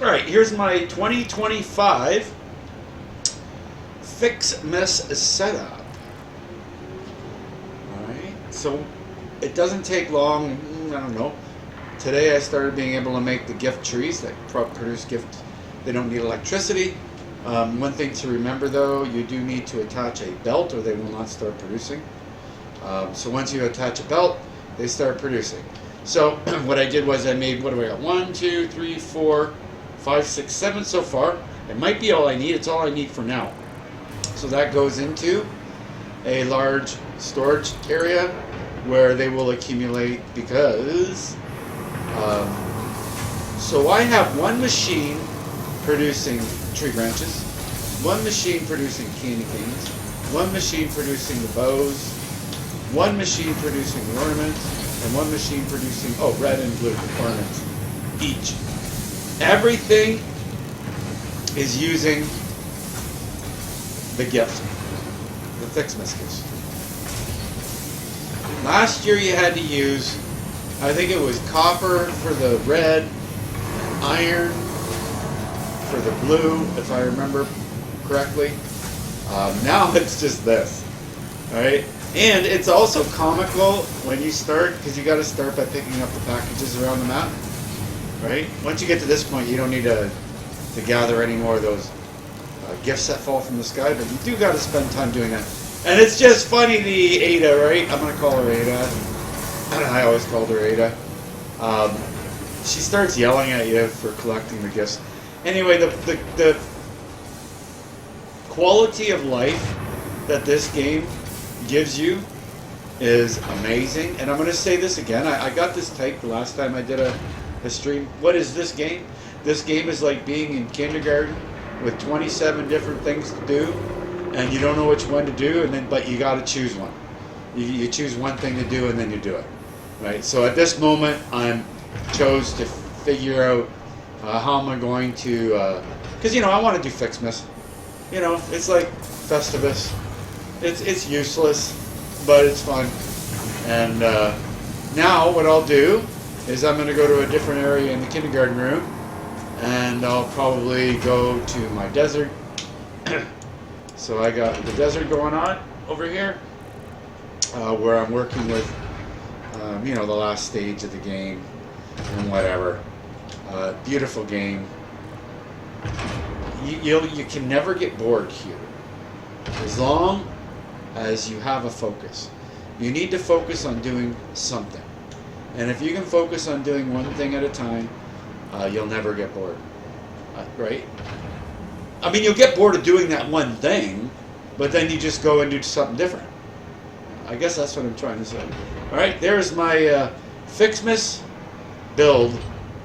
Alright, here's my 2025 Ficsmas setup. Alright, so it doesn't take long, I don't know. Today I started being able to make the gift trees that produce gifts. They don't need electricity. One thing to remember though, you do need to attach a belt or they will not start producing. So once you attach a belt, they start producing. So what I did was I made, what do I got? 1, 2, 3, 4, 5, 6, 7 so far. It might be all I need. It's all I need for now. So that goes into a large storage area where they will accumulate because so I have one machine producing tree branches, one machine producing candy canes, one machine producing the bows, one machine producing the ornaments, and one machine producing, red and blue ornaments each. Everything is using the gift, the Ficsmas gifts. Last year you had to use, I think it was copper for the red, and iron for the blue, if I remember correctly. Now it's just this, alright? And it's also comical when you start, because you got to start by picking up the packages around the map, right? Once you get to this point, you don't need to gather any more of those gifts that fall from the sky, but you do got to spend time doing that. And it's just funny, the Ada, right? I'm going to call her Ada. I always called her Ada. She starts yelling at you for collecting the gifts. Anyway, the quality of life that this game gives you is amazing. And I'm going to say this again. I got this typed the last time I did a stream. What is this game? This game is like being in kindergarten with 27 different things to do, and you don't know which one to do, but you got to choose one. You choose one thing to do, and then you do it. Right? So at this moment, I chose to figure out how am I going to, because I want to do Ficsmas. It's like Festivus. It's useless, but it's fun. And now what I'll do is I'm going to go to a different area in the kindergarten room, and I'll probably go to my desert. So I got the desert going on over here, where I'm working with, the last stage of the game and whatever. Beautiful game. You can never get bored here, as long as you have a focus. You need to focus on doing something. And if you can focus on doing one thing at a time, you'll never get bored. Right? I mean, you'll get bored of doing that one thing, but then you just go and do something different. I guess that's what I'm trying to say. Alright, there's my Ficsmas build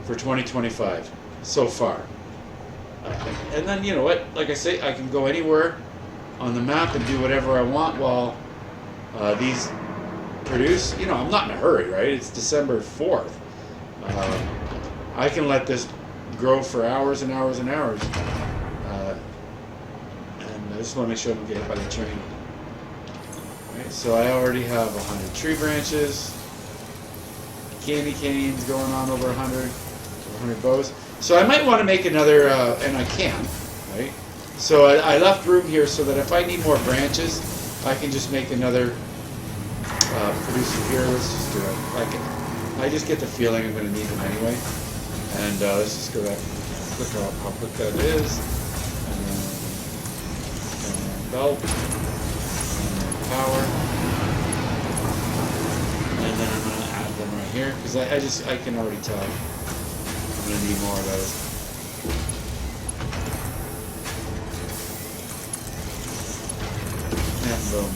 for 2025 so far. And then, you know what, like I say, I can go anywhere on the map and do whatever I want while these produce. I'm not in a hurry, right? It's December 4th. I can let this grow for hours and hours and hours. And I just want to make sure I don't get hit by the train. Right, so I already have 100 tree branches, candy canes going on over 100 bows. So I might want to make another, and I can, right? So I left room here so that if I need more branches, I can just make another producer here. Let's just do it. I just get the feeling I'm going to need them anyway. And let's just go that, look how quick that is. And then belt, and then power. And then I'm going to add them right here, because I can already tell I'm going to need more of those. And boom.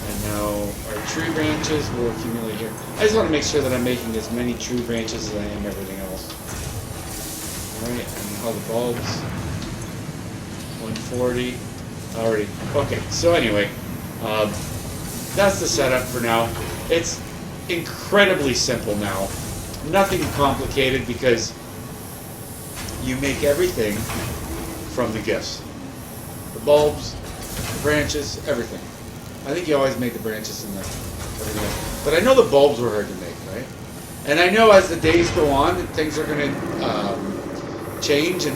And now our tree branches will accumulate here. I just want to make sure that I'm making as many tree branches as I am everything else. Alright, and all the bulbs. 140. Already. Okay, so anyway, that's the setup for now. It's incredibly simple now. Nothing complicated, because you make everything from the gifts. The bulbs, the branches, everything. I think you always make the branches and everything else. But I know the bulbs were hard to make, right? And I know as the days go on, things are going to change, and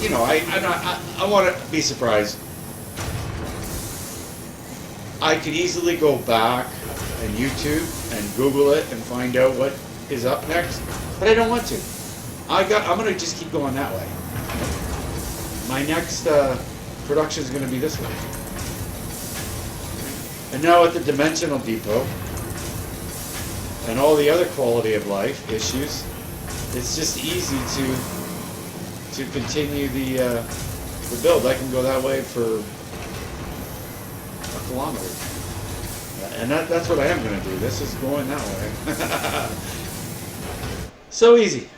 you know, I want to be surprised. I could easily go back and YouTube and Google it and find out what is up next, but I don't want to. I'm gonna just keep going that way. My next production is gonna be this way. And now at the Dimensional Depot and all the other quality of life issues, it's just easy to continue the build. I can go that way for a kilometer, and that's what I am going to do. This is going that way. So easy.